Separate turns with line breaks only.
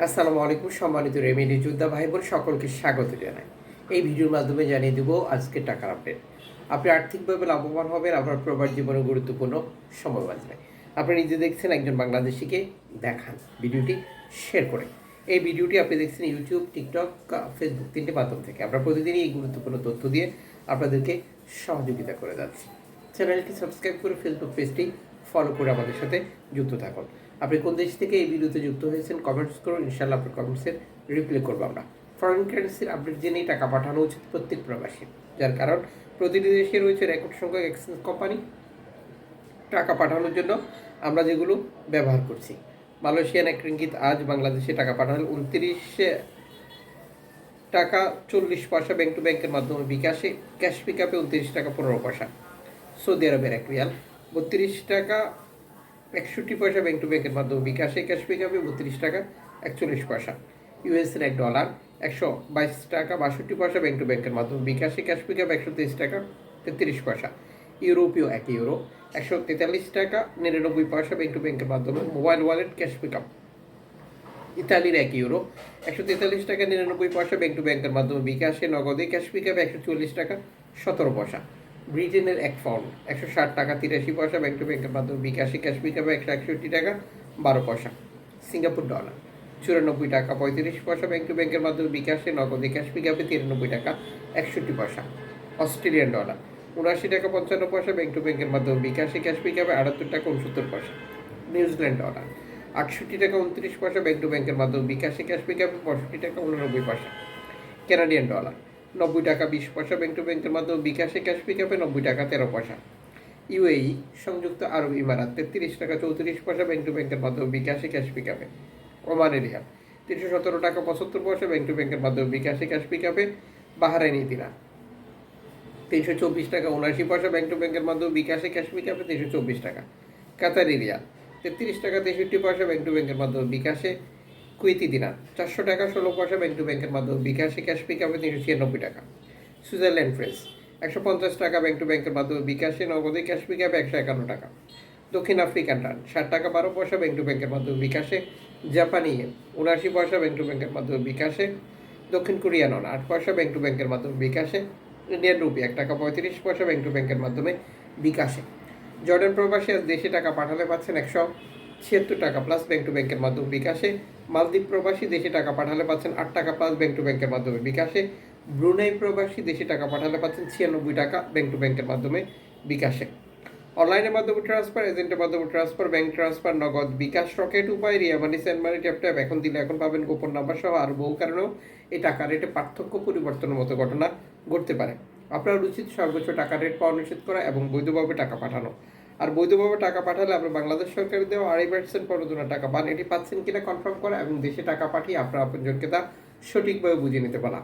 আসসালামু আলাইকুম সম্মানিত রেমিডি যোদ্ধা ভাই বোন সকলকে স্বাগত জানাই। এই ভিডিওর মাধ্যমে জানিয়ে দেব আজকে টাকার আপডেট। আপনি আর্থিকভাবে লাভবান হবেন, আপনার প্রবাস জীবনে গুরুত্বপূর্ণ সময় বাঁচবে। আপনি নিজে দেখছেন একজন বাংলাদেশিকে দেখান ভিডিওটি শেয়ার করে। এই ভিডিওটি আপনি দেখছেন ইউটিউব, টিকটক, ফেসবুক তিনটি মাধ্যম থেকে। আমরা প্রতিদিনই এই গুরুত্বপূর্ণ তথ্য দিয়ে আপনাদেরকে সহযোগিতা করে যাচ্ছি। চ্যানেলটি সাবস্ক্রাইব করে ফেসবুক পেজটি ফলো করে আমাদের সাথে যুক্ত থাকুন। আপনি কোন দেশ থেকে এই ভিডিওতে যুক্ত হয়েছেন কমেন্টস করুন, ইনশাআল্লাহ আপনার কমেন্টসের রিপ্লাই করবো আমরা। ফরেন কারেন্সির আপডেট জেনেই টাকা পাঠানো উচিত প্রত্যেক প্রবাসী, যার কারণ প্রতিটি দেশে রয়েছে রেকর্ড সংখ্যক এক্সচেঞ্জ কোম্পানি টাকা পাঠানোর জন্য আমরা যেগুলো ব্যবহার করছি। মালয়েশিয়ান এক রিঙ্গিত আজ বাংলাদেশে টাকা পাঠানো 29 টাকা 40 পয়সা ব্যাংক টু ব্যাংকের মাধ্যমে বিকাশে, ক্যাশ পিক আপে 29 টাকা 15 পয়সা। সৌদি আরবের এক রিয়াল 32 টাকা 61 পয়সা ব্যাংক টু ব্যাংকের মাধ্যমে বিকাশে, ক্যাশ পিক আপে 32 টাকা 41 পয়সা। ইউএসের এক ডলার 122 টাকা 62 পয়সা ব্যাংক টু ব্যাংকের মাধ্যমে বিকাশে, ক্যাশ পিক আপ 123 টাকা 33 পয়সা। ইউরোপীয় এক ইউরো 143 টাকা 99 পয়সা ব্যাংক টু ব্যাংকের মাধ্যমে mobile wallet, cash pick up. ইতালির এক ইউরো 143 টাকা 99 পয়সা ব্যাংক টু ব্যাংকের মাধ্যমে বিকাশে, নগদে, ক্যাশ পিক আপ 144 টাকা 17 পয়সা। ব্রিটেনের এক পাউন্ড 160 টাকা 83 পয়সা ব্যাংক টু ব্যাংকের মাধ্যমে বিকাশে, ক্যাশ পিক আপ 161 টাকা 12 পয়সা। সিঙ্গাপুর ডলার 94 টাকা 35 পয়সা ব্যাংক টু ব্যাংকের মাধ্যমে বিকাশে, নগদে, ক্যাশ পিক আপে 93 টাকা 61 পয়সা। অস্ট্রেলিয়ান ডলার 79 টাকা 55 পয়সা ব্যাংক টু ব্যাংকের মাধ্যমে বিকাশে, ক্যাশ পিক আপে 78 টাকা 69 পয়সা। নিউজিল্যান্ড ডলার 68 টাকা 29 পয়সা ব্যাংক টু ব্যাংকের মাধ্যমে বিকাশে, ক্যাশ পিক আপে 65 টাকা 89 পয়সা। কানাডিয়ান ডলার 90 টাকা 20 পয়সা ব্যাংক টু ব্যাংকের মাধ্যমে বিকাশে, ক্যাশ পিক আপে 90 টাকা 13 পয়সা। ইউএই সংযুক্ত আরব ইমারাত 33 টাকা 34 পয়সা ব্যাংক টু ব্যাংকের মাধ্যমে বিকাশে, ক্যাশ পিক আপে। ওমানের রিয়াল 317 টাকা 75 পয়সা ব্যাংক টু ব্যাংকের মাধ্যমে বিকাশে, ক্যাশ পিক আপে। বাহারাইনি দিনার 324 টাকা 79 পয়সা ব্যাংক টু ব্যাংকের মাধ্যমে বিকাশে, ক্যাশ পিক আপে 324 টাকা। কাতারি রিয়াল 33 টাকা 63 পয়সা ব্যাংক টু ব্যাংকের মাধ্যমে বিকাশে। কুয়েতি দিনার 400 টাকা 16 পয়সা ব্যাংক টু ব্যাংকের মাধ্যমে বিকাশে, ক্যাশ পিক আপে 396 টাকা। সুইজারল্যান্ড ফ্রেন্স 150 টাকা ব্যাংক টু ব্যাংকের মাধ্যমে বিকাশে, নগদে, ক্যাশ পিক আপে 151 টাকা। দক্ষিণ আফ্রিকান রান 60 টাকা 12 পয়সা ব্যাংক টু ব্যাংকের মাধ্যমে বিকাশে। জাপানি ইয়েন 79 পয়সা ব্যাংক টু ব্যাংকের মাধ্যমে বিকাশে। দক্ষিণ কোরিয়ান ওন 8 পয়সা ব্যাংক টু ব্যাংকের মাধ্যমে বিকাশে। ইন্ডিয়ান রুপি 1 টাকা 35 পয়সা ব্যাংক টু ব্যাংকের মাধ্যমে বিকাশে। জর্ডান প্রবাসী আজ দেশে টাকা পাঠালে পাচ্ছেন 176 টাকা প্লাস ব্যাংক টু ব্যাংকের মাধ্যমে বিকাশে। মালদ্বীপ প্রবাসী দেশে টাকা পাঠালে পাচ্ছেন 8 টাকা প্লাস ব্যাংক টু ব্যাংকের মাধ্যমে বিকাশে। ব্রুনাই প্রবাসী দেশে টাকা পাঠালে পাচ্ছেন 96 টাকা ব্যাংক টু ব্যাংকের মাধ্যমে বিকাশে। অনলাইনের মাধ্যমে ট্রান্সফার, এজেন্টের মাধ্যমে ট্রান্সফার, ব্যাংক ট্রান্সফার, নগদ, বিকাশ, রকেট উপায়, রিয়া মানি, সেন্ড মানি, ট্যাপ ট্যাপ, এখন দিলে এখন পাবেন, গোপন নাম্বার সহ আর বহু কারণেও এই টাকা রেটে পার্থক্য পরিবর্তনের মতো ঘটনা ঘটতে পারে। আপনার উচিত সর্বোচ্চ টাকা রেট পাওয়া নিশ্চিত করা এবং বৈধভাবে টাকা পাঠানো। আর বৈধভাবে টাকা পাঠালে আপনি বাংলাদেশ সরকারের দেওয়া 2.5% প্রণোদনা টাকা পান। এটি পাচ্ছেন কিনা কনফার্ম করা এবং দেশে টাকা পাঠিয়ে আপনার আপনজনকে তা সঠিকভাবে বুঝে নিতে পারা।